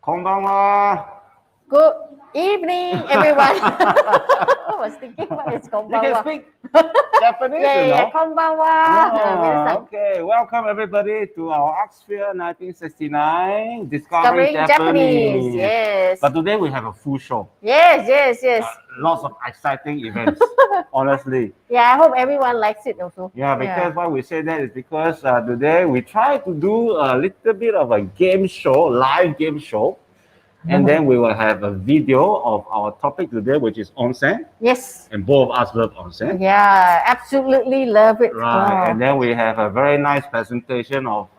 こんばんは。 Good evening, everyone. I was thinking what is You こんばん can は speak Japanese, Yeah, you yeah, know. こんばんは。皆さん Okay, welcome everybody to our Oxford 1969 Discovering Discovering Japanese. Japanese. Yes. But today we have a full show. Yes, yes, yes. Lots of exciting events, honestly. Yeah, I hope everyone likes it also. Yeah, because why we say that is because today we try to do a little bit of a game show, live game show. And then we will have a video of our topic today, which is onsen. Yes. And both of us love onsen. Yeah, absolutely love it. Right. And then we have a very nice presentation of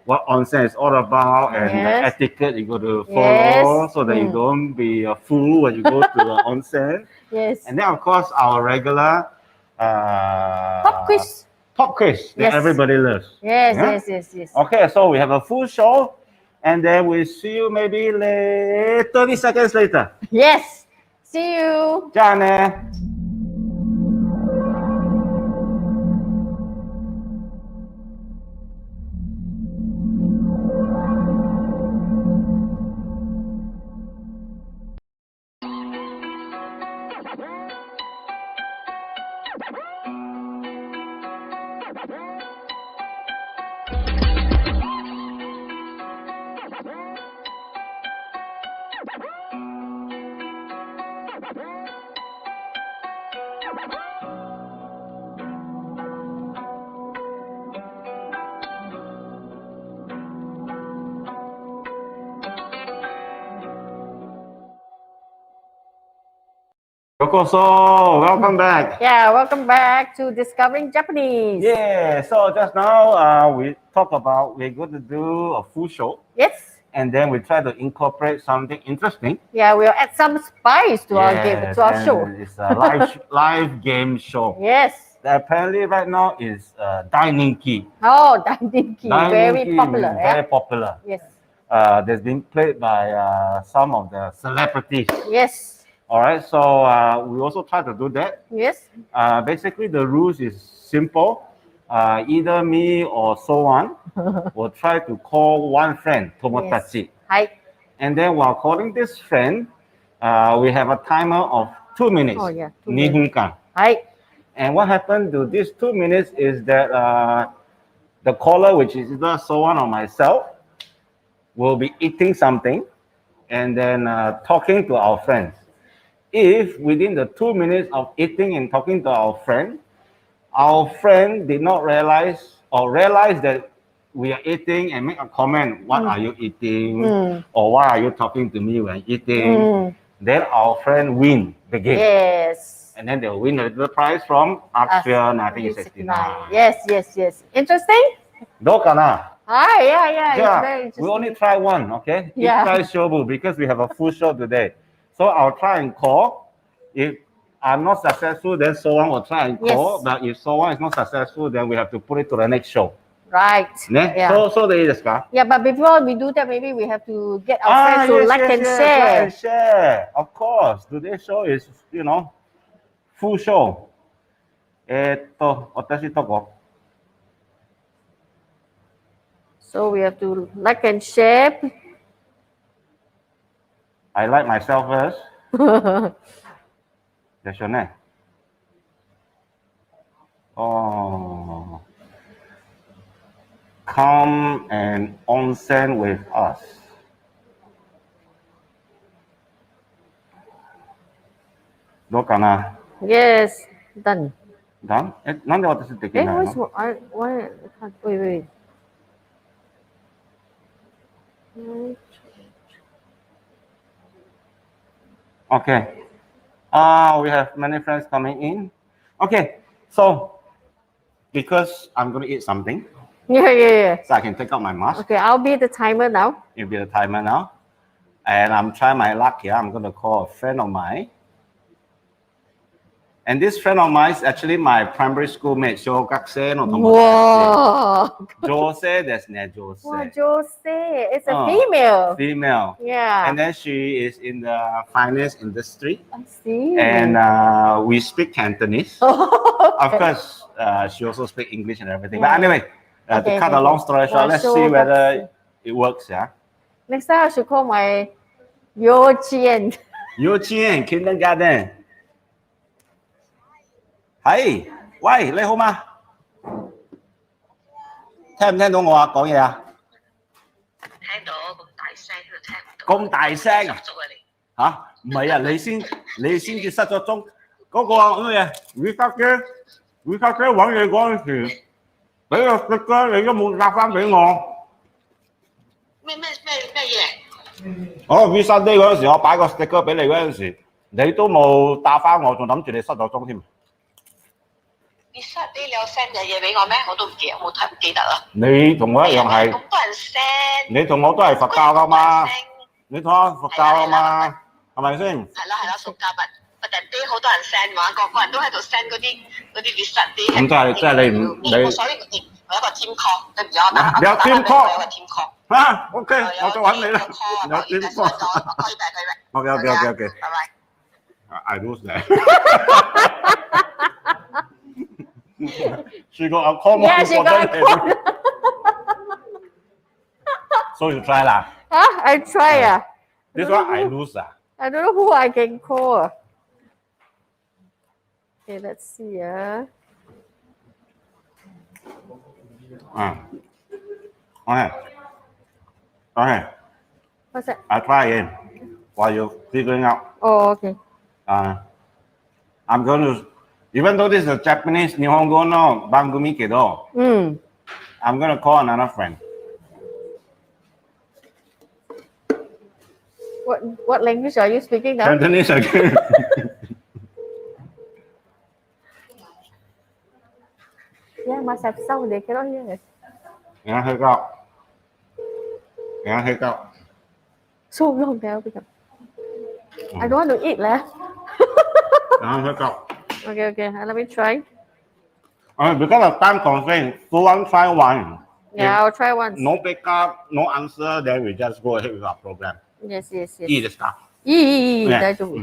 what onsen is all about and the Yes. etiquette you got to follow Yes. so that you don't be a fool when you go to the onsen. Yes. And then, of course, our regular Pop quiz. Pop quiz that Yes. everybody loves. Yes, Yeah? yes, yes, yes. Okay, so we have a full show. And then we'll see you maybe 30 seconds later. Yes. See you. じゃあね。Yokoso, welcome back. Yeah, welcome back to Discovering Japanese. Yeah, so just now we talked about we're going to do a full show. Yes. And then we try to incorporate something interesting. Yeah, we'll add some spice to our game, to our and show. It's a live game show. Yes. Apparently, right now is dining key. Oh, dining key, very popular. Very popular. Yes. That's been played by some of the celebrities. Yes. All right, so we also try to do that. Yes. Basically, the rules is simple. Either me or Soh Wan will try to call one friend, Tomodachi. Hi. And then while calling this friend, we have a timer of 2 minutes. Oh, yeah. 2 分間. Hi. And what happened to these 2 minutes is that the caller, which is either Soh Wan or myself, will be eating something and then talking to our friends. If within the 2 minutes of eating and talking to our friend did not realize that we are eating and make a comment, what are you eating? Or why are you talking to me when eating? Then our friend win the game. Yes. And then they'll win a little prize from Oxford 1969. Yes, yes, yes. Interesting? どうかな? Hi, yeah, it's Yeah, very we interesting. only try one, okay? Yeah. Try show because we have a full show today. So I'll try and call. If I'm not successful, then Soh Wan will try and call. Yes. But if Soh Wan is not successful, then we have to put it to the next show. Right. ね? Yeah. So でいいですか? Yeah, but before we do that, maybe we have to get our friends to yes, like yes, and yes, share. Like and share. Of course. Today's show is, full show. 私とこ. So we have to like and share. I like myself first. ですよね. Oh. Come and onsen with us. どうかな? Yes, done. Done? なんで私できないの? Why I can't, wait. Okay. We have many friends coming in. Okay, so because I'm going to eat something, Yeah. so I can take out my mask. Okay, I'll be the timer now. You'll be the timer now. And I'm trying my luck here. I'm going to call a friend of mine. And this friend of mine is actually my primary school mate, 小学生の友達。Wow. 女性ですね、女性。 Wow, Jose, it's a female. Female. Yeah. And then she is in the finance industry. I see. And we speak Cantonese. Oh, Of course, she also speaks English and everything. But anyway, to Okay, cut a long story short, let's see whether it works. Yeah. Next time I should call my 幼稚園。幼稚園 kindergarten。係，喂，你好嗎？聽唔聽到我啊？講嘢啊？聽到咁大聲都聽唔到。咁大聲啊？十足啊你！嚇，唔係啊，你先至失咗蹤。嗰個乜嘢 Visa 姐揾你嗰陣時，俾個食雞你都冇答翻俾我。咩嘢？我 Visa Day 嗰陣時，我擺個 sticker 俾你嗰陣時，你都冇答翻我，仲諗住你失咗蹤添。Visa Day 你有 send 嘅嘢俾我咩？我都唔記得，我睇唔記得啦。你同我一樣係，咁多人 send，你同我都係佛教噶嘛？你同我佛教啊嘛？係咪先？係啦，佛教佛人 Day 好多人 send 嘛，個人都喺度 send 嗰啲 Visa Day。咁即係你所以我有一個 team call，對唔住我打有 team call，有個 team call。嚇 ，OK，我再揾你啦。有 team call。OK，拜拜。I lose that. She got a call more Yeah, she got a important. So you try lah. Huh? I try This one I lose ah. I don't know who I can call. Okay, let's see Okay. What's that? I try again while you're figuring out. Oh, okay. I'm going to, even though this is a Japanese Nihongo no bangumi kedo, I'm going to call another friend. What language are you speaking now? Cantonese again. Yeah, must have sound. They cannot hear it. Yeah, hiccup. So long now. I don't want to eat lah. Hiccup. Okay. Let me try. Because of time constraint, so one try one. Yeah, I'll try once. No backup, no answer, then we just go ahead with our program. Yes. いいですか？いい、ね。大丈夫。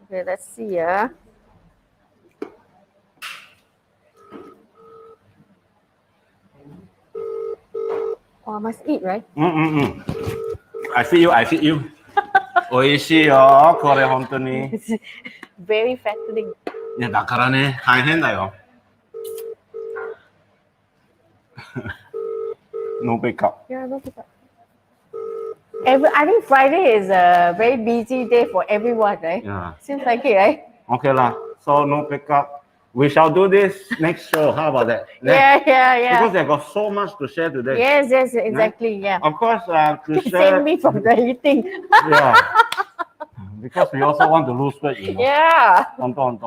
Okay, let's see Oh, I must eat, right? I feed you. 美味しいよ、これ本当に。Very fattening. いや、だからね、大変だよ。No backup. Yeah, no pickup. I think Friday is a very busy day for everyone, right? Yeah. Seems like it, right? Okay lah. So no backup. We shall do this next show. How about that? Yeah. Because I got so much to share today. Yes, exactly. Yeah. Of course, to Save share. me from the eating. Yeah. Because we also want to lose weight, you know. Yeah. 本当。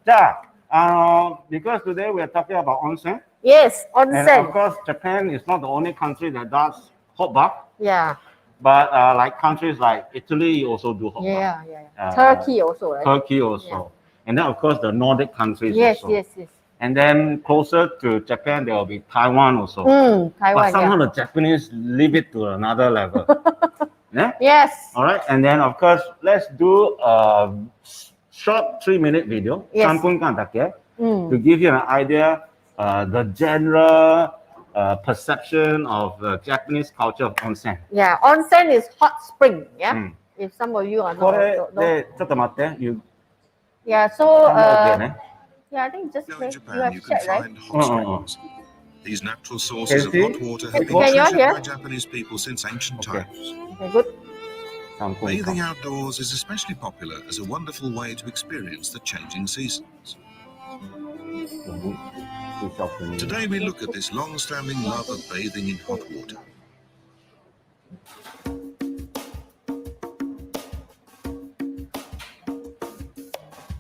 じゃあ、because today we are talking about onsen. Yes, And onsen. of course, Japan is not the only country that does hot bath. Yeah. But like countries like Italy also do hot bath. Yeah. Turkey also, right? Turkey also. Yeah. And then of course the Nordic countries Yes. also. And then closer to Japan, there will be Taiwan also. But Taiwan, somehow the Japanese leave it to another level. Yeah? Yes. All right. And then of course, let's do a short 3-minute video. Yes. 3分間だけ to give you an idea, the general perception of the Japanese culture of onsen. Yeah, onsen is hot spring. Yeah. If some of you are こ not. れ don't know. でちょっと待って。Yeah. So. ね。Yeah, I think just In you Japan, have you can checked, right? find hot springs. These natural sources of Can hot you water see? have been Can you treasured hear? by Japanese people since ancient Okay. times. Okay, good. 3分 Bathing 間。 outdoors is especially popular as a wonderful way to experience the changing seasons. Today we look at this long-standing love of bathing in hot water.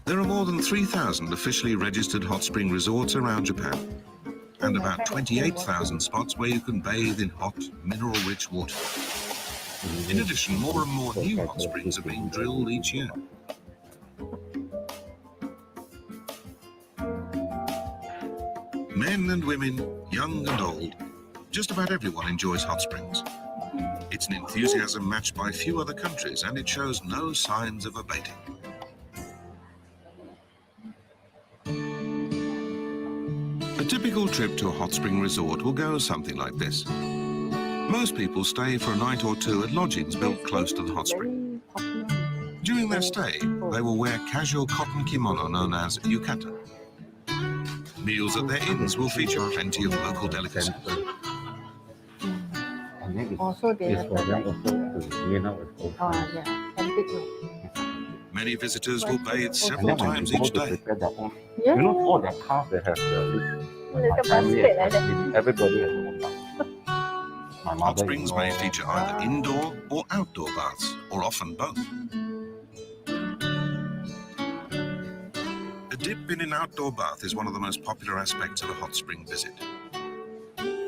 There are more than 3,000 officially registered hot spring resorts around Japan, and about 28,000 spots where you can bathe in hot, mineral-rich water. In addition, more and more new hot springs are being drilled each year. Men and women, young and old, just about everyone enjoys hot springs. It's an enthusiasm matched by few other countries, and it shows no signs of abating. A typical trip to a hot spring resort will go something like this. Most people stay for a night or two at lodgings built close to the hot spring. During their stay, they will wear casual cotton kimono known as yukata. Meals at their inns will feature plenty of local delicacies. Also, they It's have for them like, also to meet up with old friends. yeah, camping. Many visitors will bathe And several then when times they go each to day. prepare their own, Yeah, you know, yeah, all their cars they have this. Like My a family basket like especially, everybody has their own car. My Hot mother springs may feature either indoor or outdoor baths, or often both. A dip in an outdoor bath is one of the most popular aspects of a hot spring visit.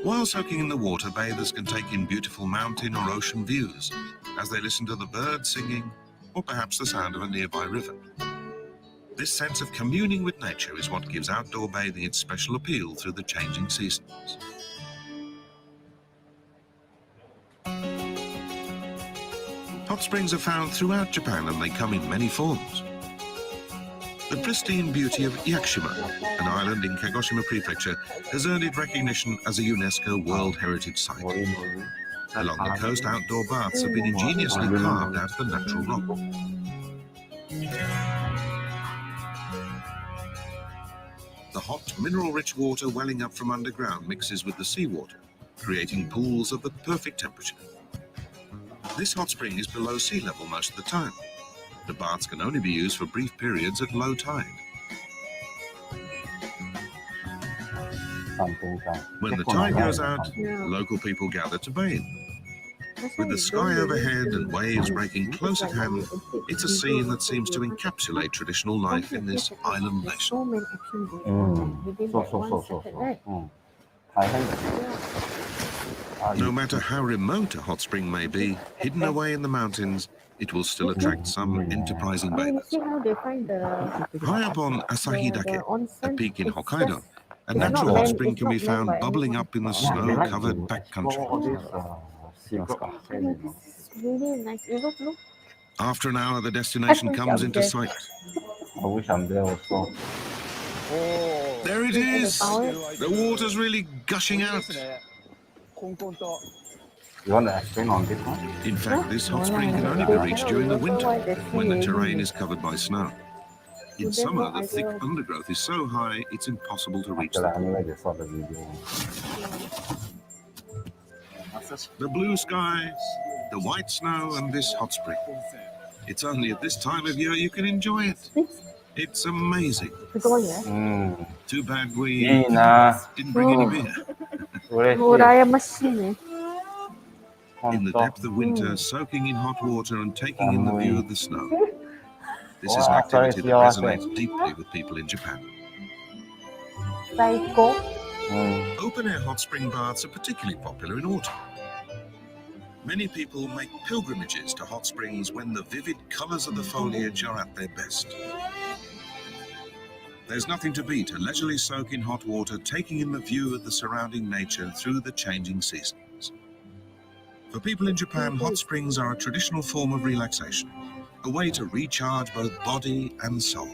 While soaking in the water, bathers can take in beautiful mountain or ocean views as they listen to the birds singing or perhaps the sound of a nearby river. This sense of communing with nature is what gives outdoor bathing its special appeal through the changing seasons. Hot springs are found throughout Japan and they come in many forms. The pristine beauty of Yakushima, an island in Kagoshima Prefecture, has earned it recognition as a UNESCO World Heritage Site. Along the coast, outdoor baths have been ingeniously carved out of the natural rock. The hot, mineral-rich water welling up from underground mixes with the seawater, creating pools of the perfect temperature. This hot spring is below sea level most of the time. The baths can only be used for brief periods at low tide. When the tide goes out, local people gather to bathe. With the sky overhead and waves breaking close at hand, it's a scene that seems to encapsulate traditional life in this island nation. No matter how remote a hot spring may be, hidden away in the mountains, it will still attract some enterprising bathers. High up on Asahidake, a peak in Hokkaido, a natural hot spring can be found bubbling up in the snow-covered backcountry. Really nice. Look. After an hour, the destination comes into sight. I wish I'm there also. There it is! The water's really gushing out. You want to explain on this one? In fact, this hot spring can only be reached during the winter, when the terrain is covered by snow. In summer, the thick undergrowth is so high, it's impossible to reach them. The blue skies, the white snow, and this hot spring. It's only at this time of year you can enjoy it. It's amazing. Too bad we didn't bring any beer. In the depth of winter, soaking in hot water and taking in the view of the snow. This is an activity that resonates deeply with people in Japan. Open-air hot spring baths are particularly popular in autumn. Many people make pilgrimages to hot springs when the vivid colors of the foliage are at their best. There's nothing to beat a leisurely soak in hot water, taking in the view of the surrounding nature through the changing seasons. For people in Japan, hot springs are a traditional form of relaxation, a way to recharge both body and soul.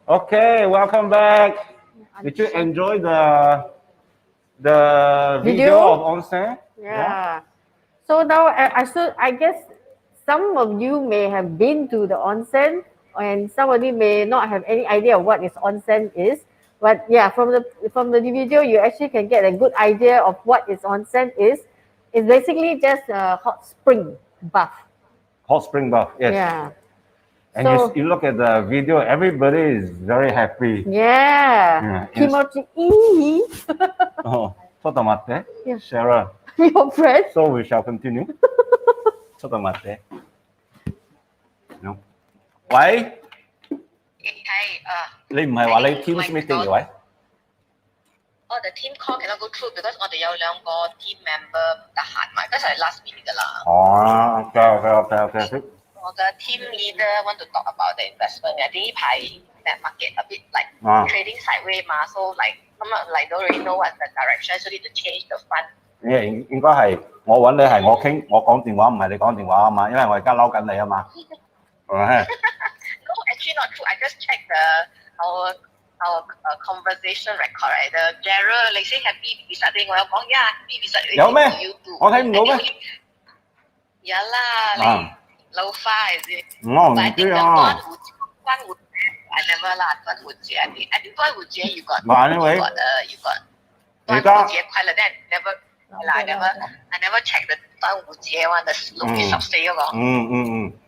Okay, welcome back. Did you enjoy the video of onsen? Yeah. So now I guess some of you may have been to the onsen, and somebody may not have any idea of what is onsen is. But yeah, from the video, you actually can get a good idea of what is onsen is. It's basically just a hot spring bath. Hot spring bath, yes. Yeah. And So- you look at the video, everybody is very happy. Yeah. Kimochi. Oh, ちょっと待って。 Yeah. Sharon. Your friend. So we shall continue. ちょっと待って。No. 喂，你唔係話你 Teams meeting 嘅喂？ the team call cannot go through because 我哋有兩個 team member 唔得閒埋，嗰時係 last minute 㗎啦。哦，OK。我嘅 team leader want to talk about the investment. I think 呢排 net market a bit like trading sideways 嘛，so like 咁啊嚟到 really know what the direction, so need to change the fund. 應該係我揾你係我傾，我講電話唔係你講電話啊嘛，因為我而家嬲緊你啊嘛。係咪？ No, actually not true. I just checked our our conversation record, right? The Jerell, like say happy Visa Day，我有講呀，happy Visa Day 有咩？ to you too。我睇唔到咩？有啦，你老花係先。我唔 But I 知 think the 啊。端午I never 啦，端午節I think 端午節 you got But anyway， you got 而端午家節快樂，但係 I never check the 端午節 one the 6月14嗰個。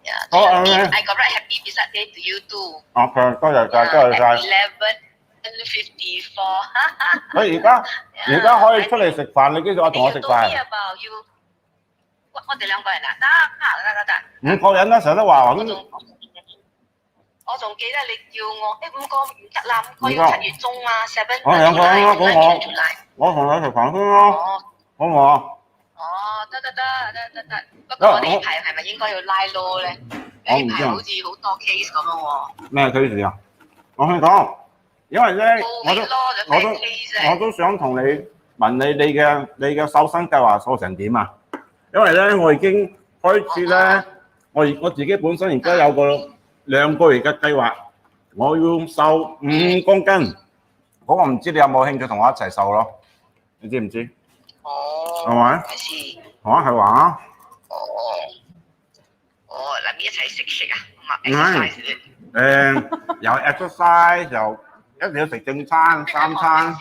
Yeah，I got write happy Visa Day to you too。OK，多謝晒，多謝晒。11:54。佢而家可以出嚟食飯，你幾時同我食飯？我哋兩個人啊，得。5個人啦，成日都話我仲記得你叫我5個唔得啦，5個要7月中啊，7。我2個啦，我同你食飯先咯，好唔好啊？得。不過我哋呢排係咪應該要拉 law 咧？呢排好似好多 case 咁樣喎。咩 case 啊？我同你講，因為咧，我都想同你問你嘅瘦身計劃瘦成點啊？因為咧，我已經開始咧，我自己本身而家有個2個月嘅計劃，我要瘦5公斤。嗰個唔知你有冇興趣同我一齊瘦咯？你知唔知？係咪？係話。嗱，你一齊食啊？有 exercise 又一定要食正餐3餐。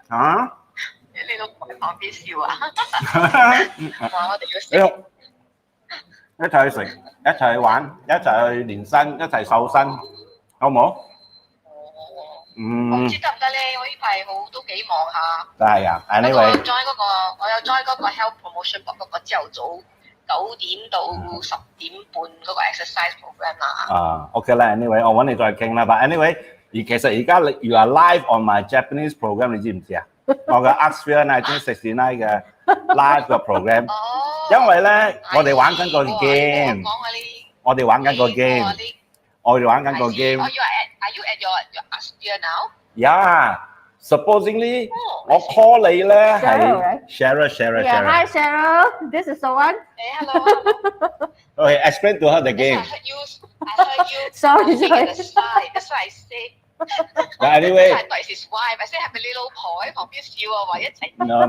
嚇？你老婆喺旁邊笑啊！話我哋要食。一齊去食，一齊去玩，一齊去練身，一齊瘦身，好唔好？我唔知得唔得咧，我呢排都幾忙下。係啊 ，anyway。我有 join 嗰個 health promotion board 嗰個朝頭早9點到10點半嗰個 exercise program 啦。OK 啦 ，anyway， 我揾你再傾啦。But anyway，其實而家you are live on my Japanese program， 你知唔知啊？我嘅 Artsphere 1969嘅 live 嘅 program。因為咧，我哋玩緊個 game， 我哋玩緊個 game， 我哋玩緊個 game。Are you at your Artsphere now? Yeah, supposedly 我 call 你咧係 Cheryl。Yeah, hi Cheryl, this is Soh Wan. Hello. Okay, explain to her the game. I heard you. Sorry. That's why I say. But anyway. I thought it's his wife. I said 係咪你老婆喺旁邊笑啊？話一齊 No.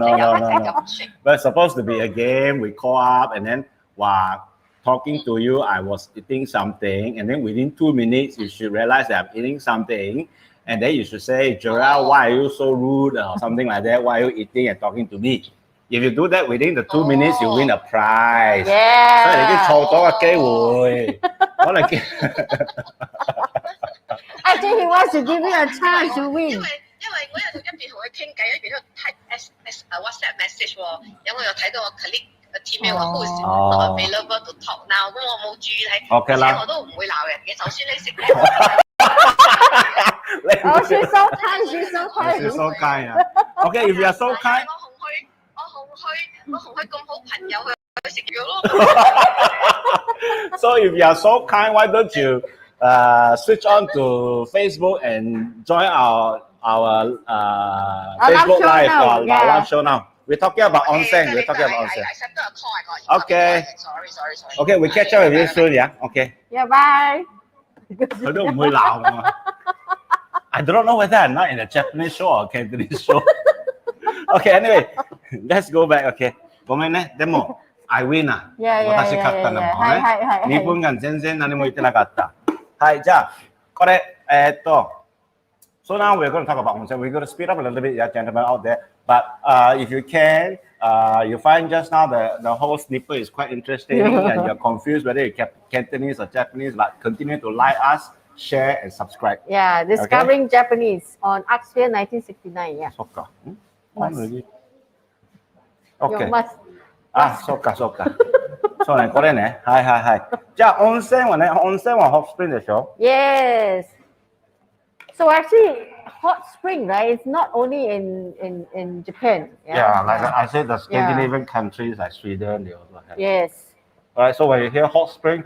But it's supposed to be a game. We call up and then while talking to you, I was eating something, and then within 2 minutes, you should realize that I'm eating something, and then you should say, Jerell, why are you so rude or something like that? Why are you eating and talking to me? If you do that within the 2 minutes, you win a prize. Yeah. 所以你已經錯咗個機會，可能Actually, he wants to give you a chance to win. 因為我一邊同佢傾偈，一邊喺度睇 WhatsApp message 喎，有我又睇到我 colleague 嘅 teammate 話 who is not available to talk now，咁我冇注意睇，而且我都唔會鬧人嘅，就算你食咩。Oh, she's so kind. She's so kind. Okay, if you are so kind. 我同佢咁好朋友去食藥咯。So if you are so kind, why don't you switch on to Facebook and join our Facebook Live or live show now. We're talking about ONSEN. We're talking about ONSEN. I accepted a call. I got Okay. Sorry. Okay, we catch up with you soon, yeah? Okay. Yeah, bye. 佢都唔會鬧我。I don't know whether I'm not in a Japanese show or Cantonese show. Okay, anyway, let's go back. Okay. ごめんね。でも、I win あ。私勝ったんだもんね。2分間全然何も言ってなかった。はい、じゃあ、これ、So now we're going to talk about ONSEN. We're going to speed up a little bit, yeah, gentlemen out there. But if you can, you find just now the whole snippet is quite interesting and you're confused whether you're Cantonese or Japanese, but continue to like us, share, and subscribe. Yeah, discovering Japanese on Artsphere 1969. Yeah. そっか。OK。あ、そっか。そうね、これね。はい。じゃあ、温泉はhot spring でしょ？ Yes. So actually, hot spring, right? It's not only in Japan. Yeah, like I said, the Scandinavian countries like Sweden, they also have. Yes. Alright, so when you hear hot spring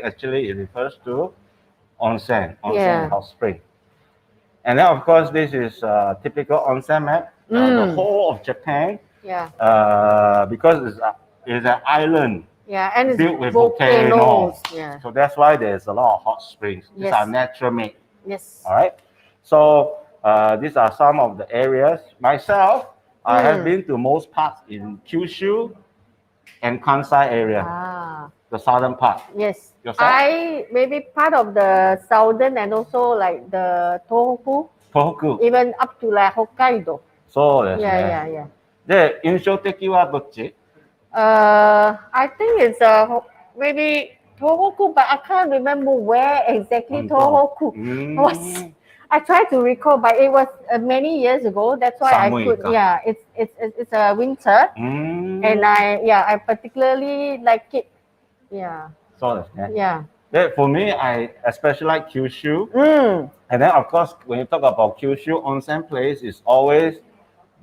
actually it refers to onsen, hot spring. And then of course this is a typical onsen map. The whole of Japan. Yeah. Because it's an island. Yeah, and it's built with volcanoes. Yeah. So that's why there's a lot of hot springs. These are natural made. Yes. All right. So these are some of the areas. Myself, I have been to most parts in Kyushu and Kansai area, the southern part. Yes. Yourself? I maybe part of the southern and also like the Tohoku, Tohoku. even up to like Hokkaido. そうですね。 Yeah, yeah, yeah. で、印象的はどっち？ I think it's maybe Tohoku, but I can't remember where exactly Tohoku was. I tried to recall, but it was many years ago. That's why I could. Yeah, it's a winter, and I particularly like it. Yeah. そうですね。 Yeah. For me, I especially like Kyushu. And then, of course, when you talk about Kyushu, onsen place is always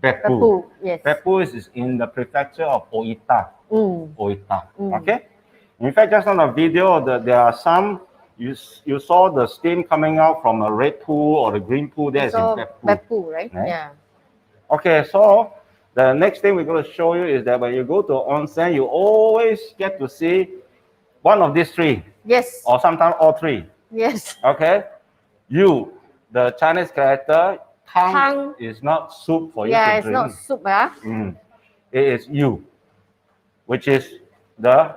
Beppu. Beppu, yes. Beppu is in the prefecture of Oita. Oita. Okay? In fact, just on the video, there are some, you saw the steam coming out from a red pool or the green pool. There is in Beppu. Beppu, right? Right? Yeah. Okay, so the next thing we're going to show you is that when you go to onsen, you always get to see one of these three. Yes. Or sometimes all three. Yes. Okay? You, the Chinese character, tang is not soup for you to drink. Yeah, it's not soup, huh? It is you, which is the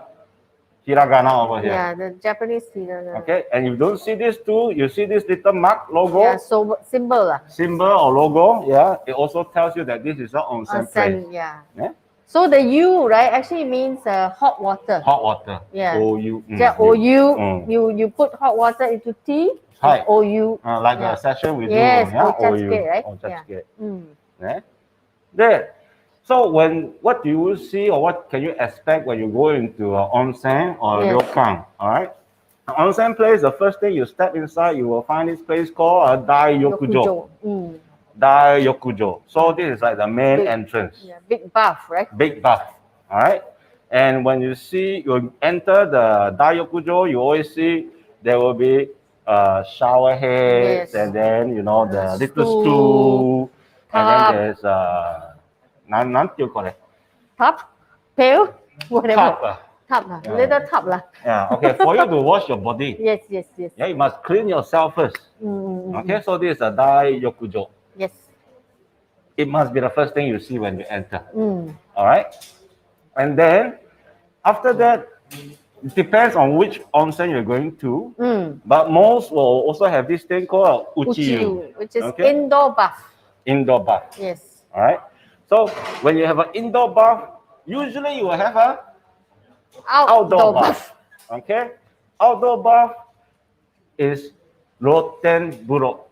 hiragana over here. Yeah, the Japanese hiragana. Okay, and you don't see this too, you see this little mark, logo? Yeah, so symbol. Symbol or logo, yeah. It also tells you that this is an onsen place. Yeah. Yeah. So the U, right, actually means hot water. Hot water. Yeah. O-U. You put hot water into tea. Hi. O-U. Like a session we do. Yes, Yeah. O-U, right? Yeah. Yeah. There. So what do you see or what can you expect when you go into an onsen or a ryokan? All right. An onsen place, the first thing you step inside, you will find this place called a Dai-yokujo. Dai-yokujo. So this is like the main entrance. Yeah, big bath, right? Big bath. All right. And when you enter the Dai-yokujo, you always see there will be shower heads, and then the little stool, and then there's tub, pail, whatever. Tub. Little tub. Yeah, okay, for you to wash your body. Yes. Yeah, you must clean yourself first. Okay, so this is a Dai-yokujo. Yes. It must be the first thing you see when you enter. All right? And then, after that, it depends on which onsen you're going to. But most will also have this thing called uchiyu, which is indoor bath. Indoor bath. Yes. All right? So, when you have an indoor bath, usually you will have a outdoor bath. Okay? Outdoor bath is Rotenburo.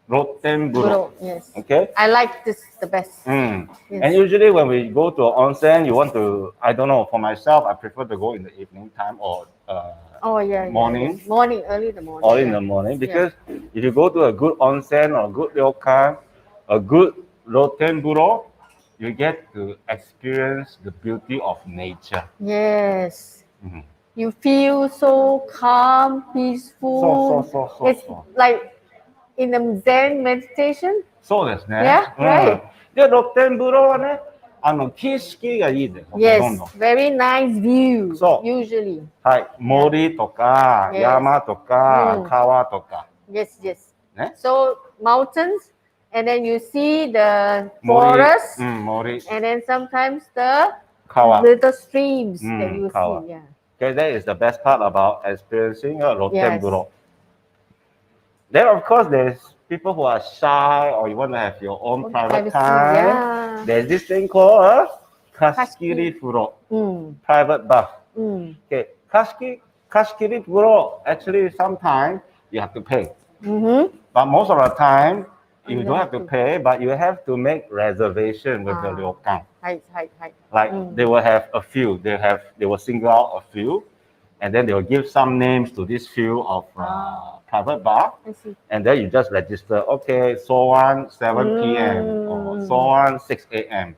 Rotenburo. Yes. Okay? I like this the best. Yes. And usually when we go to onsen, you want to, I don't know, for myself, I prefer to go in the evening time or morning. Morning, early in the morning. Early in the morning, because if you go to a good onsen or a good ryokan, a good Rotenburo, you get to experience the beauty of nature. Yes. You feel so calm, peaceful. It's like in a Zen meditation. そうですね。Yeah, right. で、露天風呂はね、景色がいいです。Yes, どんどん。 very nice view. そう。 Usually. はい。森とか、山とか、川とか。Yes. ね。 So mountains, and then you see the forest, 森。 and then sometimes the 川。 little streams that you川。 see. Yeah. Okay, that is the best part about experiencing a Rotenburo. Then, of course, there's people who are shy or you want to have your own private time. Yeah. There's this thing called a Kashikiri Furo, private bath. Okay, Kashikiri Furo, actually, sometimes you have to pay. But most of the time, you don't have to pay, but you have to make reservation with the ryokan. Like they will have a few. They will single out a few, and then they will give some names to this few of private bar. I see. And then you just register. Okay, Soh Wan 7 p.m. or Soh Wan 6 a.m.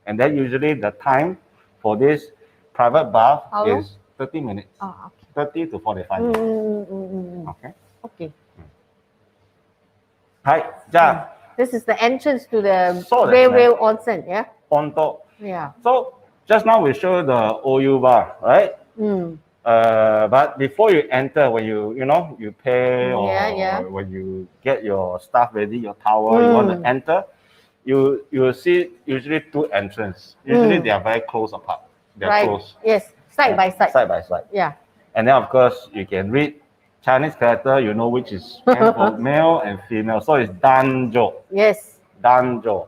And then usually the time for this private bar is 30 minutes. 30 to 45 minutes. Okay. Okay. はい、じゃあ、 This is the entrance to the そうですね。 railway onsen, yeah? 本当。 Yeah. So just now we showed the OU bar, right? But before you enter, when you pay or Yeah. when you get your stuff ready, your towel, you want to enter, you will see usually two entrances. Usually they are very close apart. They're Right. close. Yes. Side by side. Side by side. Yeah. And then of course you can read Chinese character. You know which is for male and female. So it's danzhou. Yes. Danzhou.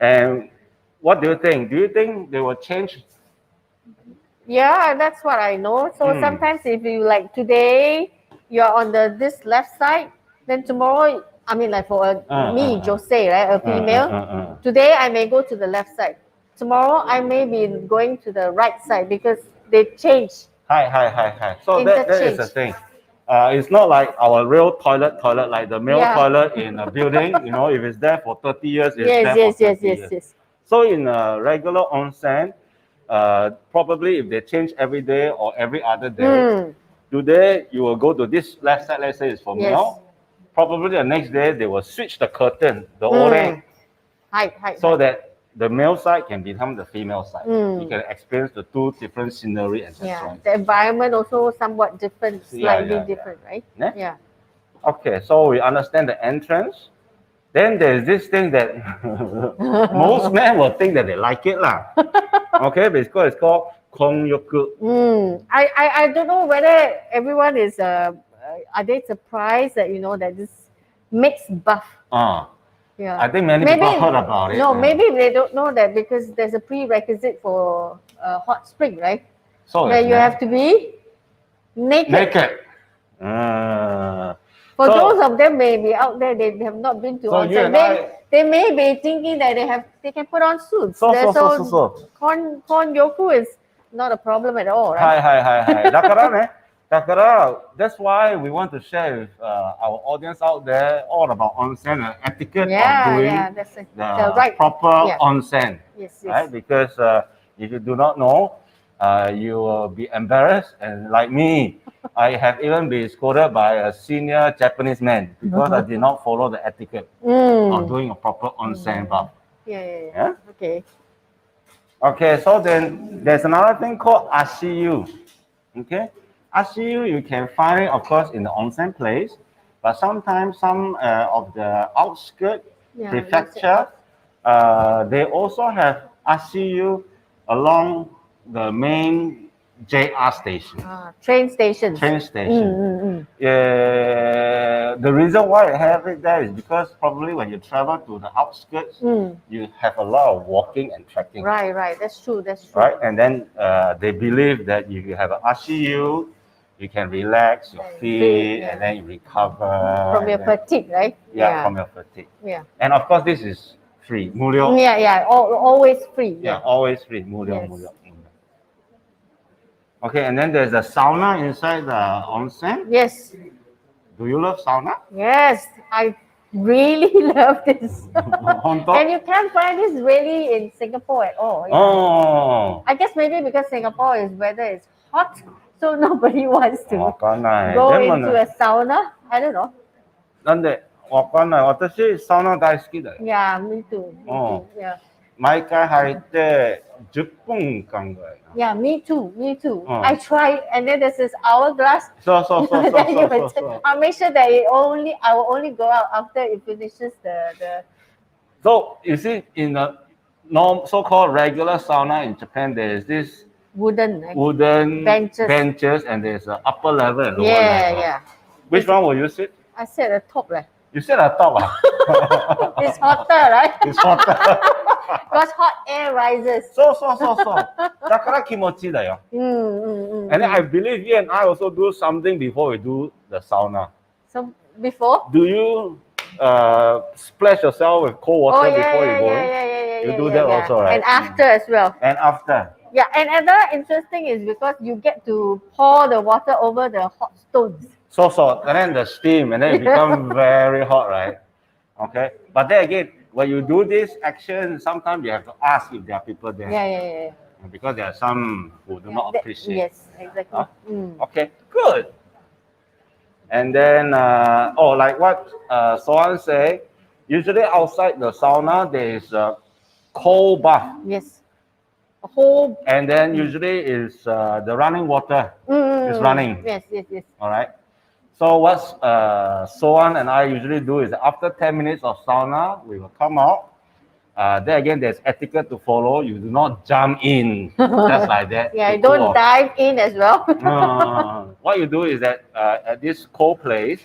And what do you think? Do you think they will change? Yeah, that's what I know. So sometimes if you like today you're on this left side, then tomorrow, I mean like for me, Jose, right, a female, today I may go to the left side. Tomorrow I may be going to the right side because they change. Hi. So that is the thing. It's not like our real toilet like the male toilet in a building. If it's there for 30 years, it's there for 30 years. Yes. So in a regular onsen, probably if they change every day or every other day, today you will go to this left side, let's say it's for male. Probably the next day they will switch the curtain, the orang, so that the male side can become the female side. You can experience the two different scenery and so on. The environment also somewhat different, slightly different, right? Yeah. Okay, so we understand the entrance. Then there's this thing that most men will think that they like it lah. Okay, because it's called kongyoku. I don't know whether everyone is are they surprised that that this mixed bath. Yeah. I think many people heard about it. No, maybe they don't know that because there's a prerequisite for hot spring, right? So where you have to be naked. For those of them maybe out there, they have not been to onsen. They may be thinking that they can put on suits. So. Kongyoku is not a problem at all, right? Hi. That's why we want to share with our audience out there all about onsen and etiquette of doing the proper onsen. Yes. Right? Because if you do not know, you will be embarrassed. And like me, I have even been scolded by a senior Japanese man because I did not follow the etiquette of doing a proper onsen bath. Yeah. Okay, so then there's another thing called ashiyu. Okay, ashiyu you can find it, of course, in the onsen place, but sometimes some of the outskirts prefecture, they also have ashiyu along the main JR station. Train station. The reason why I have it there is because probably when you travel to the outskirts, you have a lot of walking and trekking. Right. That's true. Right, and then they believe that if you have an RCU, you can relax your feet and then you recover. From your fatigue, right? Yeah, from your fatigue. Yeah. And of course, this is free. Mu료. Yeah. Always free. Yeah, always free. Mu료. Okay, and then there's a sauna inside the onsen. Yes. Do you love sauna? Yes, I really love this. And you can't find this really in Singapore at all. I guess maybe because Singapore is weather is hot, so nobody wants to go into a sauna. I don't know. なんでわかんない。私サウナ大好きだよ。Yeah, me too. Yeah. 毎回入って10分間ぐらい。Yeah, me too. I tried, and then there's this hourglass. So. I'll make sure that I will only go out after it finishes the. So you see, in the so-called regular sauna in Japan, there is this wooden benches, and there's an upper level and lower level. Yeah. Which one will you sit? I sit at the top, right? You sit at the top, It's hotter, right? It's hotter. Because hot air rises. そう。だから気持ちいいだよ。And then I believe you and I also do something before we do the sauna. So before? Do you splash yourself with cold water before you go? Yeah. You do that also, right? And after as well. And after. Yeah, and another interesting is because you get to pour the water over the hot stones. So, and then the steam, and then it becomes very hot, right? Okay, but then again, when you do this action, sometimes you have to ask if there are people there. Yeah. Because there are some who do not appreciate. Yes, exactly. Okay, good. And then, like what Soh Wan said, usually outside the sauna, there is a cold bath. Yes. A whole. And then usually is the running water. It's running. Yes, yes, yes. All right. So what Soh Wan and I usually do is after 10 minutes of sauna, we will come out. There again, there's etiquette to follow. You do not jump in just like that. Yeah, to cool don't off. dive in as well. No. What you do is that at this cold place,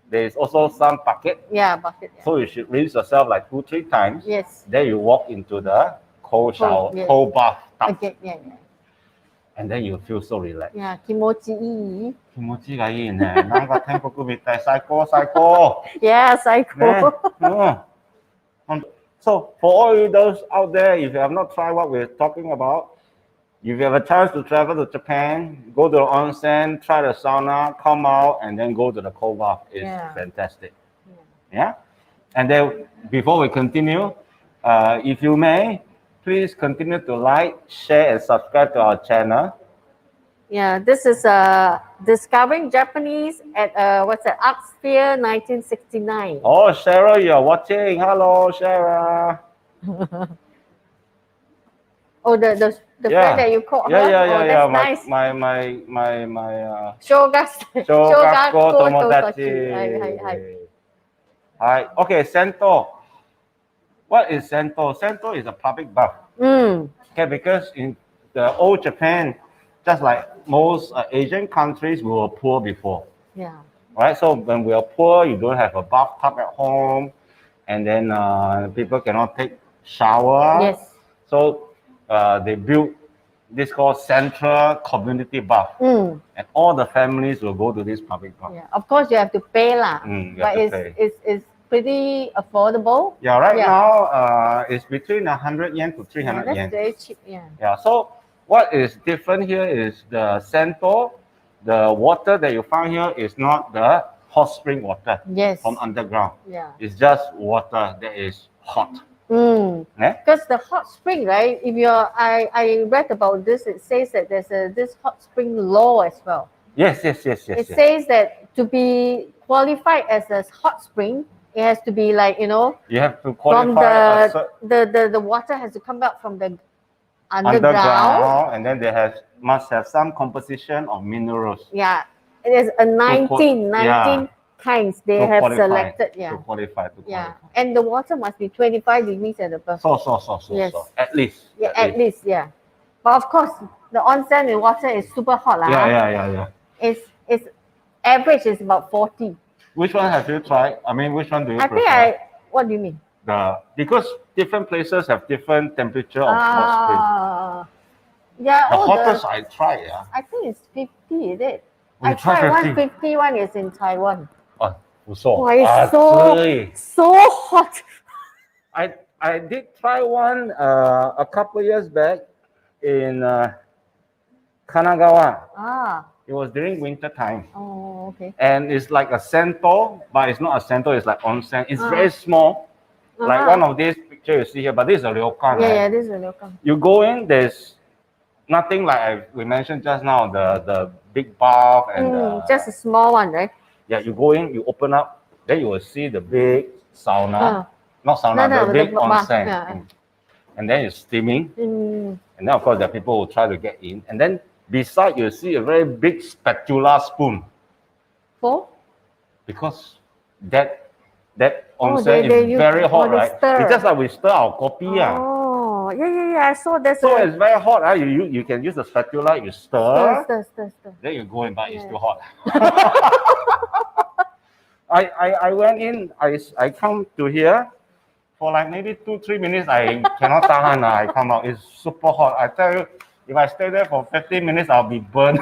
there is also some bucket. Yeah, bucket. Yeah. So you should rinse yourself like 2-3 times. Yes. Then you walk into the cold shower, yes. cold bath tub. Okay, yeah, yeah. And then you feel so relaxed. Yeah, kimochi. 気持ちがいいね。なんか天国みたい。最高、最高。 Yeah, psycho. So for all you those out there, if you have not tried what we're talking about, if you have a chance to travel to Japan, go to the onsen, try the sauna, come out, and then go to the cold bath. It's fantastic. Yeah. And then before we continue, if you may, please continue to like, share, and subscribe to our channel. Yeah, this is Discovering Japanese at what's that? Art Sphere 1969. Oh, Cheryl, you're watching. Hello, Cheryl. Oh, the friend that you called her? Yeah. That's nice. My Shogako tomodachi. Hi. Okay, Sento. What is Sento? Sento is a public bath. Okay, because in the old Japan, just like most Asian countries, we were poor before. Yeah. Right? So when we are poor, you don't have a bathtub at home, and then people cannot take shower. Yes. So they built this called Central Community Bath, and all the families will go to this public bath. Yeah. Of course, you have to pay lah, but it's pretty affordable. Yeah, right now it's between 100 yen to 300 that's yen. very cheap. Yeah. Yeah, so what is different here is the Sento, the water that you find here is not the hot spring water from underground. Yeah. It's just water that is hot. Because the hot spring, right? If you're, I read about this. It says that there's this hot spring law as well. Yes. It says that to be qualified as a hot spring, it has to be like, you have to qualify from the water has to come out from the underground, and then they must have some composition of minerals. Yeah, it is a 19 kinds they have selected. Yeah, to qualify. And the water must be 25 degrees and above. Yes. At least. Yeah, at least. Yeah. But of course, the onsen in water is super hot. Yeah. It's average is about 40. Which one have you tried? I mean, which one do you prefer? What do you mean? Because different places have different temperature of hot spring. Yeah. The hottest I tried, I think it's 50, is it? I tried 150 one is in Taiwan. It's so hot. I did try one a couple years back in Kanagawa. It was during winter time. Oh, okay. And it's like a sento, but it's not a sento, it's like onsen. It's very small. Like one of these pictures you see here, but this is a ryokan. Yeah, this is a ryokan. You go in, there's nothing like we mentioned just now, the big bath and just a small one, right? Yeah, you go in, you open up, then you will see the big sauna. Not sauna, the big onsen. And then it's steaming. And then of course there are people who try to get in. And then beside you see a very big spatula spoon. For? Because that onsen is very hot, right? It's just like we stir our coffee. Oh, yeah. I saw that. So it's very hot. You can use the spatula, you stir. Then you go in, but it's too hot. I went in, I come to here for like maybe 2-3 minutes. I cannot tahan. I come out. It's super hot. I tell you, if I stay there for 15 minutes, I'll be burned.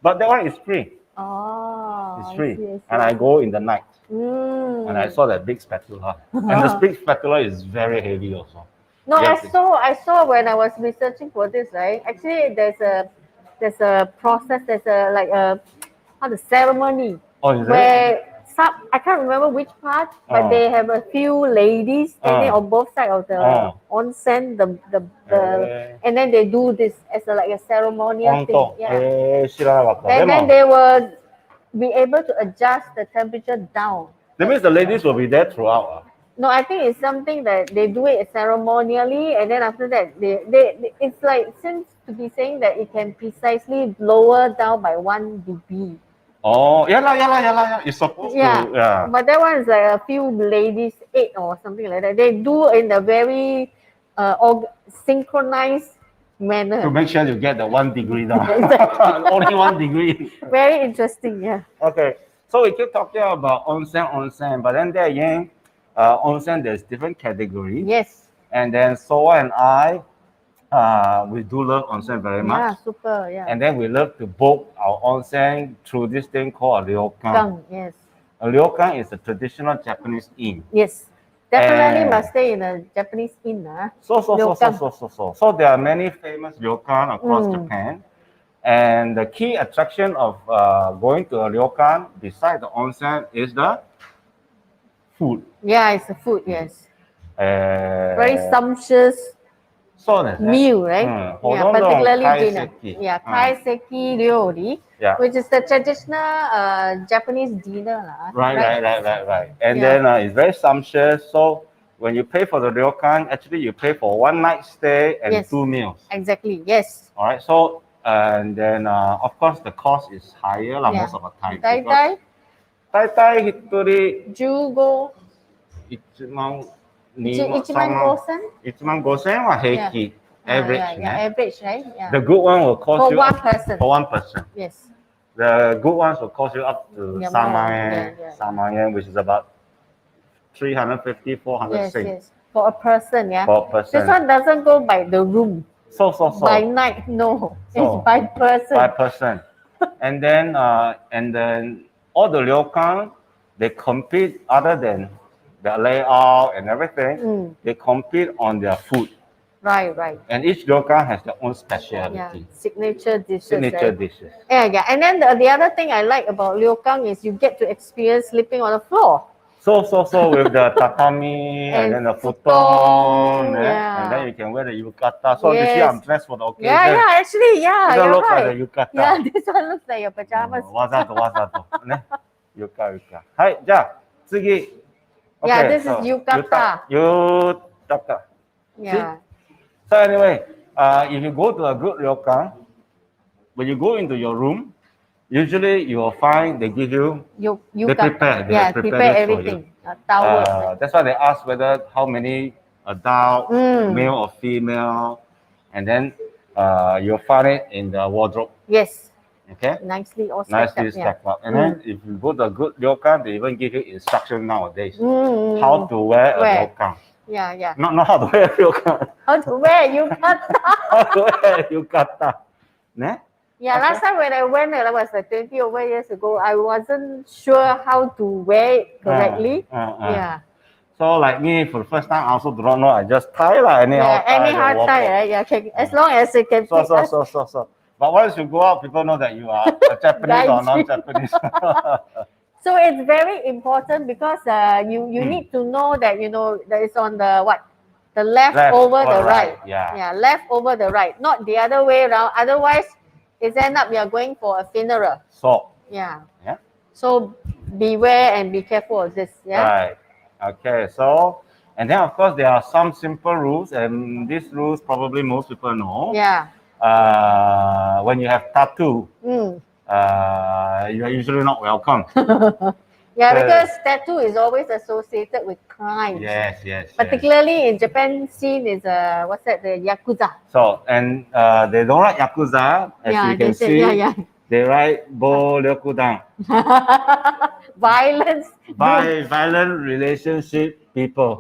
But that one is free. It's free. I see. And I go in the night. And I saw that big spatula. And the big spatula is very heavy also. No, I saw when I was researching for this, right? Actually, there's a process. There's a ceremony where I can't remember which part, but they have a few ladies standing on both sides of the onsen, and then they do this as a ceremonial thing. Yeah. And then they will be able to adjust the temperature down. That means the ladies will be there throughout. No, I think it's something that they do it ceremonially, and then after that, it's like seems to be saying that it can precisely lower down by 1 degree. Oh, yeah. You're supposed to, yeah. But that one is like a few ladies ate or something like that. They do in a very synchronized manner. To make sure you get the 1 degree down. Exactly. Only 1 degree. Very interesting, yeah. Okay, so we keep talking about onsen, but then there again, onsen, there's different categories. Yes. And then Soa and I, we do love onsen very much. Yeah, super, yeah. And then we love to book our onsen through this thing called a ryokan. Yes. A ryokan is a traditional Japanese inn. Yes. Definitely And must stay in a Japanese inn. So there are many famous ryokan across Japan. And the key attraction of going to a ryokan besides the onsen is the food. Yeah, it's the food, yes. Very Very sumptuous meal, right? Yeah, particularly dinner. kaiseki. Yeah, kaiseki ryori, Yeah. which is the traditional Japanese dinner. Right. And then it's very sumptuous. So when you pay for the ryokan, actually you pay for 1 night stay and Yes. 2 meals. Exactly, yes. All right. So and then of course the cost is higher most of the time. 大体一人15 1万1万5000 1万5000は平均 average average, right? Yeah. The good one will cost For you one person. For one person. Yes. The good ones will cost you up to Yeah, 3万 more. 円 Yeah. 3万円 which is about 350 400 Yes, cents yes. For a person, yeah. for a person. This one doesn't go by the room. So By night, no. So, It's by person. by person. and then all the ryokan, they compete other than the layout and everything. They compete on their food. Right. And each ryokan has their own specialty. Yeah, signature dishes. Signature right? dishes. Yeah. And then the other thing I like about ryokan is you get to experience sleeping on the floor. So with the tatami and then the futon, yeah. and then you can wear the yukata. So you see, I'm dressed for the occasion. Yeah, actually, yeah, This one you're looks like right. the yukata. Yeah, this one looks like your pajamas. わざとね。ゆか。はい、じゃあ次。Yeah, this is yukata. Yukata. Yeah. So anyway, if you go to a good ryokan, when you go into your room, usually you will find they give you they prepare this prepare for everything. you. Towel. That's why they ask whether how many adult, male or female, and then you'll find it in the wardrobe. Yes. Okay. Nicely stacked up. And then if you go to a good ryokan, they even give you instruction nowadays how to wear a ryokan. Yeah. Not how to wear a ryokan. How to wear yukata. How to wear yukata. Ne? Yeah, last time when I went, that was like 20 over years ago, I wasn't sure how to wear it correctly. Yeah. So like me, for the first time, I also do not know. I just tie anyhow. Anyhow tie, right? Yeah, as long as it can fit us. So. But once you go out, people know that you are a Japanese or non-Japanese. So it's very important because you need to know that that it's on the what? The left over the right. Yeah, left over the right, not the other way around. Otherwise, it's end up you're going for a funeral. So. Yeah. So beware and be careful of this. Yeah. Right. Okay. So, and then of course there are some simple rules, and these rules probably most people know. Yeah. When you have tattoo, you are usually not welcome. Yeah, because tattoo is always associated with crime. Yes. Particularly in Japan, scene is what's that? The yakuza. So and they don't write yakuza, as you can see. They write bo ryokudan. Violence. Violent relationship people.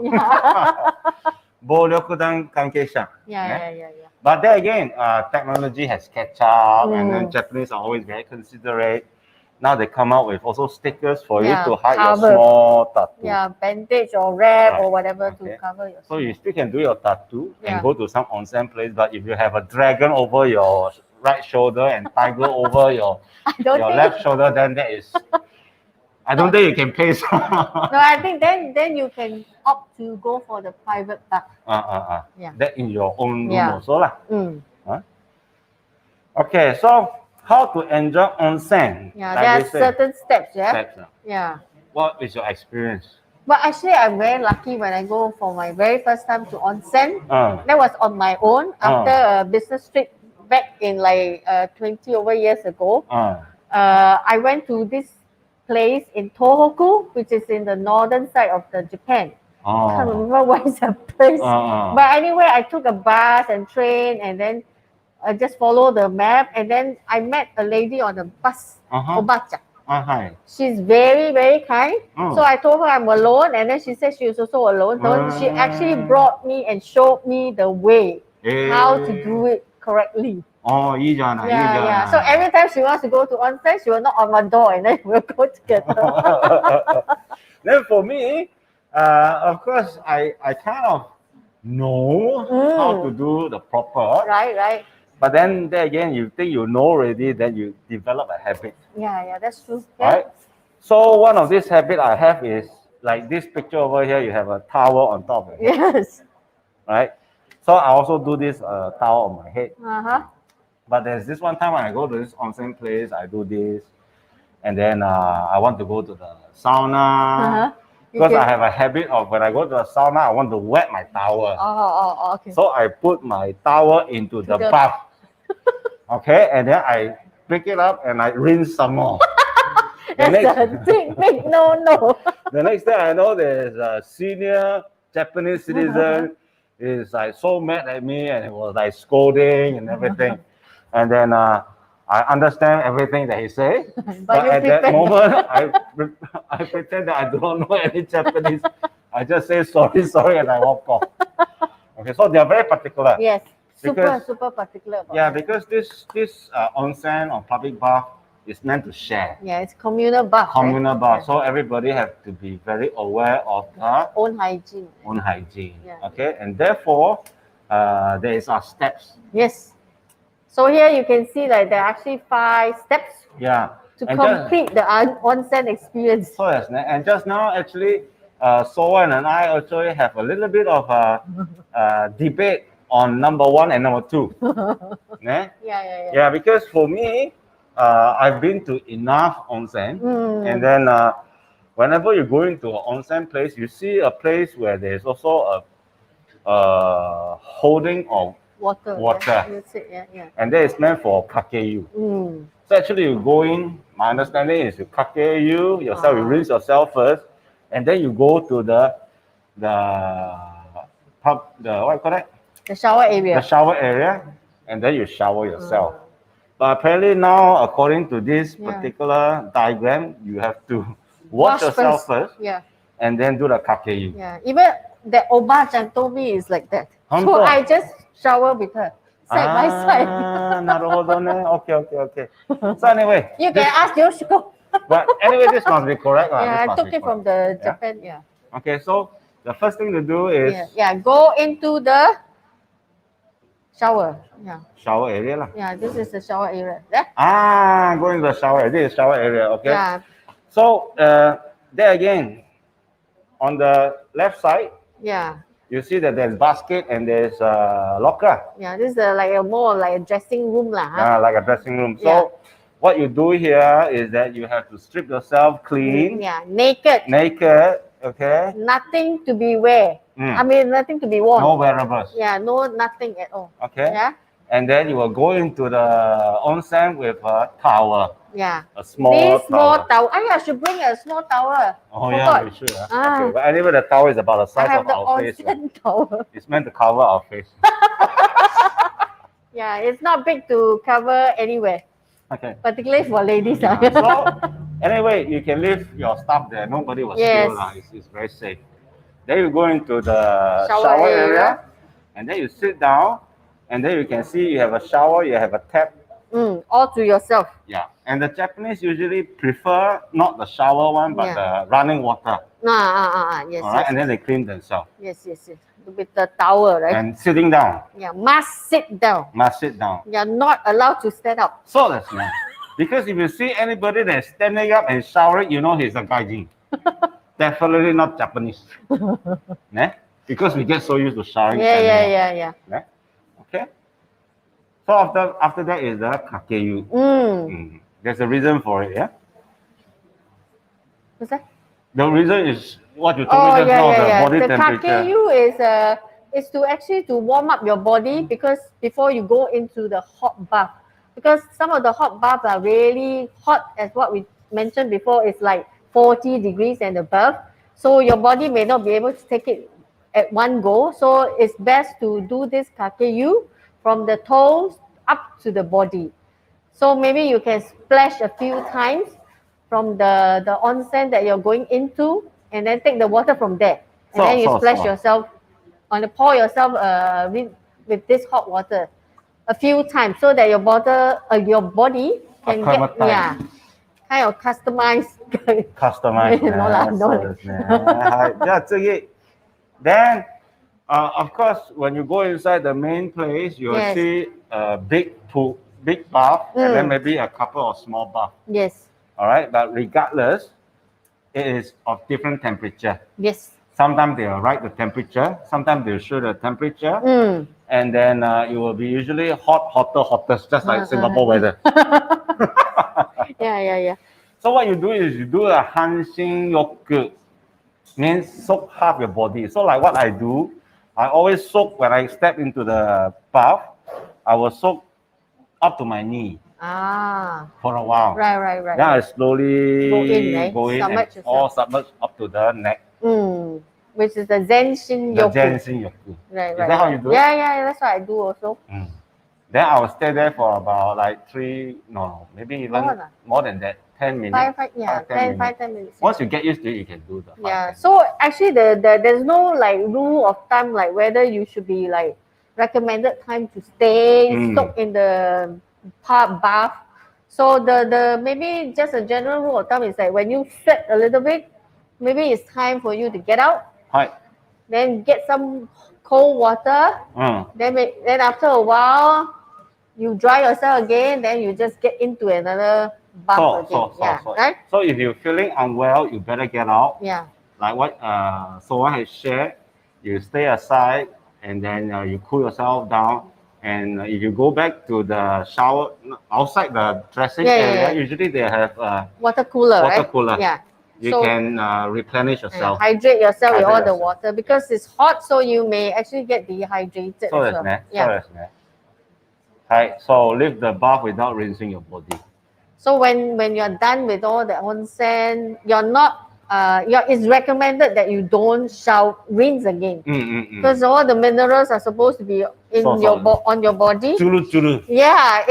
Bo ryokudan kankesha. Yeah. But then again, technology has catch up, and then Japanese are always very considerate. Now they come out with also stickers for you to hide your small tattoo. Yeah, bandage or wrap or whatever to cover your. So you still can do your tattoo and go to some onsen place, but if you have a dragon over your right shoulder and tiger over your left shoulder, then that is. I don't think you can pay. No, I think then you can opt to go for the private bath. Yeah. That in your own room also lah. Okay, so how to enjoy onsen? Yeah, there are certain steps. Yeah. Yeah. What is your experience? But actually, I'm very lucky when I go for my very first time to onsen. That was on my own after a business trip back in like 20 over years ago. I went to this place in Tohoku, which is in the northern side of the Japan. Can't remember what is the place. But anyway, I took a bus and train, and then I just follow the map, and then I met a lady on the bus, Obacha. Hi. She's very, very kind. So I told her I'm alone, and then she said she was also alone. So she actually brought me and showed me the way, how to do it correctly. Yeah. So every time she wants to go to onsen, she will knock on my door, and then we'll go together. Then for me, of course, I kind of know how to do the proper. Right. But then there again, you think you know already, then you develop a habit. Yeah, that's true. Right? So one of these habits I have is like this picture over here, you have a towel on top of it. Yes. Right? So I also do this towel on my head. Uh-huh. But there's this one time when I go to this onsen place, I do this. And then I want to go to the sauna. Because I have a habit of when I go to the sauna, I want to wet my towel. Okay. So I put my towel into the bath. Okay, and then I pick it up and I rinse some more. That's a big no. The next thing I know, there's a senior Japanese citizen is like so mad at me, and it was like scolding and everything. And then I understand everything that he say, but at that moment, I pretend that I don't know any Japanese. I just say sorry, and I walk off. Okay, so they are very particular. Yes, because, super particular about that. Because this onsen or public bath is meant to share. Yeah, it's communal bath. Communal bath, so everybody have to be very aware of their own hygiene. Yeah. Okay, and therefore there is our steps. Yes. So here you can see that there are actually 5 steps. Yeah. To complete the onsen experience. So yes, and just now actually, Soh Wan and I actually have a little bit of a debate on number 1 and number 2. Yeah, because for me, I've been to enough onsen, and then whenever you go into an onsen place, you see a place where there's also a holding of water. Yeah. And that is meant for kakeyu. So actually you go in, my understanding is you kakeyu yourself, you rinse yourself first, and then you go to the what do you call that? The shower area. The shower area, and then you shower yourself. But apparently now, according to this particular diagram, you have to wash yourself first. And then do the kakeyu. Yeah, even the Oba-chan told me it's like that. So I just shower with her side by side. Okay. So anyway, you can ask Yoshiko. But anyway, this must be correct. Yeah, I took it from the Japan. Yeah. Okay, so the first thing to do is go into the shower. Yeah. Shower area lah. Yeah, this is the shower area. Go into the shower. This is shower area. Okay. Yeah. So there again, on the left side. Yeah. You see that there's basket and there's a locker. Yeah, this is more like a dressing room lah. Like a dressing room. So what you do here is that you have to strip yourself clean. Yeah, naked. Okay. Nothing to be wear. I mean, nothing to be worn. No wearables. Yeah, nothing at all. Okay. Yeah. And then you will go into the onsen with a towel. Yeah. A small towel. I should bring a small towel. We should. Okay. But anyway, the towel is about the size of our face. Towel. It's meant to cover our face. Yeah, it's not big to cover anywhere. Okay. Particularly for ladies. So anyway, you can leave your stuff there. Nobody will steal. It's very safe. Then you go into the shower area, and then you sit down, and then you can see you have a shower, you have a tap. All to yourself. Yeah. And the Japanese usually prefer not the shower one, but the running water. Yes. All right. And then they clean themselves. Yes. With the towel, right? And sitting down. Yeah, must sit down. You're not allowed to stand up. So that's nice. Because if you see anybody that's standing up and showering, you know he's a gaijin. Definitely not Japanese. Because we get so used to showering. Yeah. Okay. So after that is the kakeyu. There's a reason for it, yeah? What's that? The reason is what you told me just now, the body The temperature. Kakeyu is to actually to warm up your body because before you go into the hot bath. Because some of the hot baths are really hot, as what we mentioned before, it's like 40 degrees and above. So your body may not be able to take it at one go. So it's best to do this Kakeyu from the toes up to the body. So maybe you can splash a few times from the onsen that you're going into, and then take the water from there, and then you splash yourself pour yourself with this hot water a few times, so that your body can get kind of customized. No lah, no lah. 係，即係這個 Then, of course, when you go inside the main place, you will Yes. see a big pool, big bath, and then maybe a couple of small baths. Yes, All right, but regardless, it is of different temperature. yes. Sometimes they will write the temperature, sometimes they'll show the temperature, and then it will be usually hottest, just like Singapore weather. Yeah. So what you do is you do a Hanshin Yoku, means soak half your body. So like what I do, I always soak when I step into the bath. I will soak up to my knee for a while. Right. Then I slowly go in, submerge and all submerge up to the neck. Which is the Zenshin Yoku. The Zenshin Yoku. Right. Is that how you do it? Yeah, that's what I do also. Then I will stay there for about like maybe even more than that, 10 minutes. 10 minutes. Once you get used to it, you can do the 5 So actually there's no like rule of thumb, like whether you should be like recommended time to stay soak in the bath. So the maybe just a general rule of thumb is like when you sweat a little bit, maybe it's time for you to get out. Then get some cold water. Then after a while, you dry yourself again. Then you just get into another bath again. Right? So if you're feeling unwell, you better get out. Yeah. Like what Soh Wan has shared, you stay aside and then you cool yourself down. And if you go back to the shower outside the dressing area, usually they have water cooler. Yeah. You can replenish yourself. Hydrate yourself with all the water because it's hot, so you may actually get dehydrated. So leave the bath without rinsing your body. So when you're done with all the onsen, it's recommended that you don't rinse again because all the minerals are supposed to be on your body. Yeah,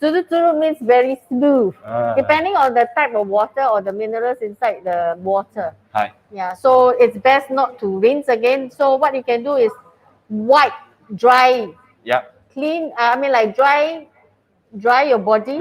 turu means very smooth, depending on the type of water or the minerals inside the water. Yeah, so it's best not to rinse again. So what you can do is wipe, dry, clean. Dry your body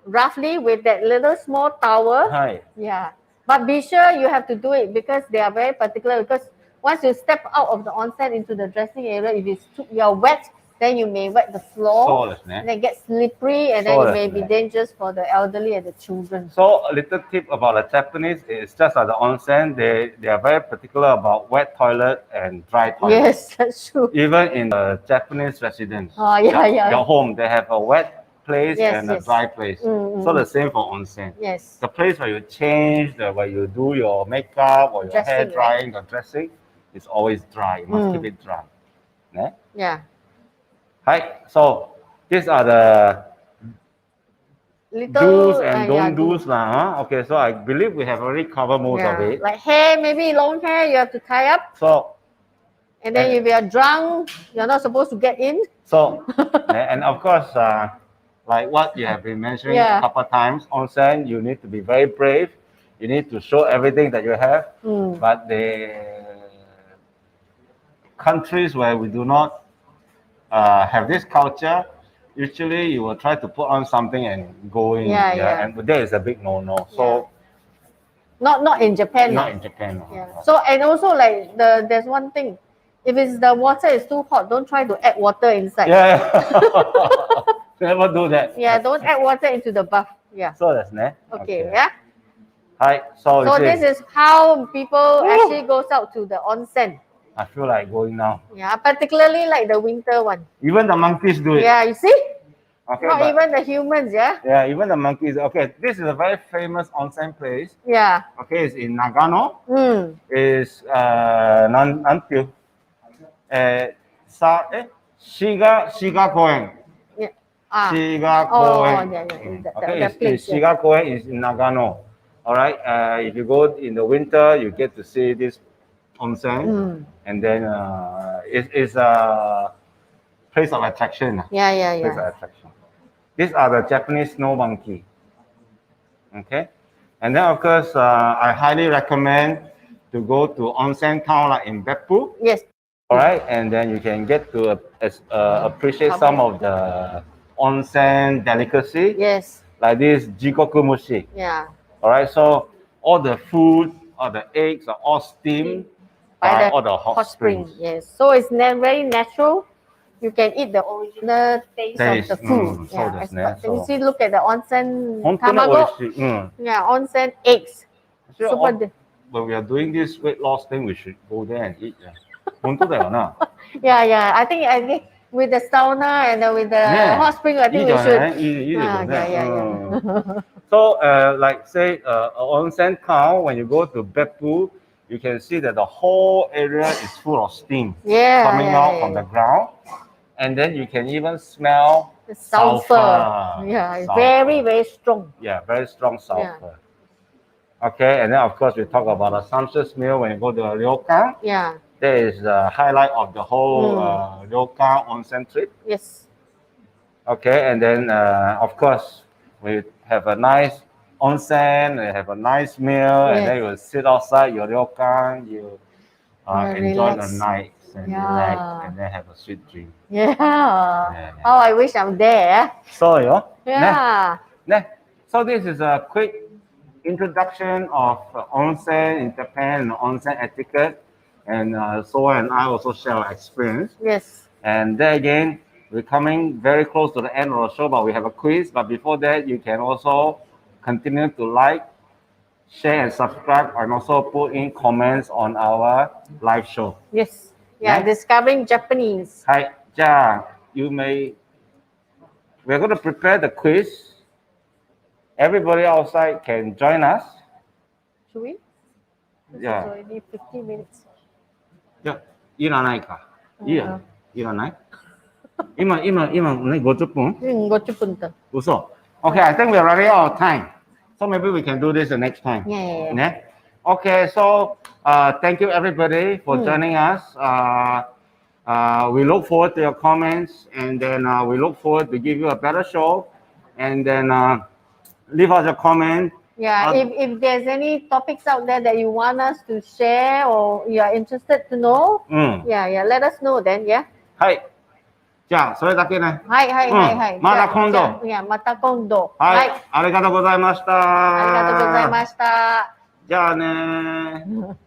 roughly with that little small towel. Yeah. But be sure you have to do it because they are very particular. Because once you step out of the onsen into the dressing area, if you're wet, then you may wet the floor. And then get slippery, and then it may be dangerous for the elderly and the children. So a little tip about the Japanese is just like the onsen, they are very particular about wet toilet and dry toilet. Yes, that's true. Even in the Japanese residence, your home, they have a wet place and a dry place. So the same for onsen. Yes. The place where you change, where you do your makeup or your hair drying or dressing, is always dry. You must keep it dry. Yeah. So these are the do's and don't do's. Okay, so I believe we have already covered most of it. Like hair, maybe long hair, you have to tie up. And then if you are drunk, you're not supposed to get in. And of course, like what you have been mentioning a couple of times, onsen, you need to be very brave. You need to show everything that you have. But the countries where we do not have this culture, usually you will try to put on something and go in. And that is a big no-no. So not in Japan. Not in Japan. So and also like there's one thing. If the water is too hot, don't try to add water inside. Never do that. Don't add water into the bath. So that's okay. So this is how people actually goes out to the onsen. I feel like going now. Particularly like the winter one. Even the monkeys do it. You see? Okay, Not but even the humans, yeah? yeah, even the monkeys. Okay, this is a very famous onsen place. Yeah. Okay, it's in Nagano. Mm. Is nantiu. Shiga Koen. Yeah. Ah. Shiga Oh, Koen. yeah, yeah. Okay, The place, yeah. Shiga Koen is in Nagano. All right. If you go in the winter, you get to see this onsen, and then it's a place of attraction. Yeah, yeah, Place of yeah. attraction. These are the Japanese snow monkey. Okay, and then of course I highly recommend to go to onsen town like in Beppu. Yes. All right, and then you can get to appreciate some of the onsen delicacy, Yes. like this jikoku mushi. Yeah. All right, so all the food or the eggs are all steamed by all the hot springs. Yes. So it's very natural. You can eat the original taste of the food. So Yeah. this net. You see, look at the onsen 本当に美味しい。Yeah, onsen eggs. Actually, Super. when we are doing this weight loss thing, we should go there and eat. 本当だよな。Yeah, yeah. I think with the sauna and with the hot spring, I think we should. いいですよね。Yeah. So, like say, onsen town, when you go to Beppu, you can see that the whole area is full of steam coming out from the ground, and then you can even smell the sulfur. Yeah, it's very, very strong. Yeah, very strong sulfur. Okay, and then of course we talk about a sumptuous meal when you go to a ryokan. Yeah. That is the highlight of the whole ryokan onsen trip. Yes. Okay, and then of course we have a nice onsen, we have a nice meal, and then you sit outside your ryokan, you enjoy the night and relax, and then have a sweet dream. Yeah. Oh, I wish I'm there. So, so this is a quick introduction of onsen in Japan and onsen etiquette. And Soh and I also share our experience. Yes. And then again, we're coming very close to the end of the show, but we have a quiz. But before that, you can also continue to like, share, and subscribe, and also put in comments on our live show. Yes. Yeah, discovering Japanese. Hi, Ja, you may. We're going to prepare the quiz. Everybody outside can join us. Should we? Yeah. It's already 50 minutes. いや、いらないか。いいや、いらない今ね、50分50分と。嘘。Okay, I think we're running out of time. So maybe we can do this the next time. Yeah. Okay, so thank you everybody for joining us. We look forward to your comments, and then we look forward to give you a better show. And then leave us a comment. Yeah, if there's any topics out there that you want us to share or you are interested to know, let us know then, yeah. はい。じゃあ、それだけね。はい。また今度。また今度。はい。ありがとうございました。ありがとうございました。じゃあね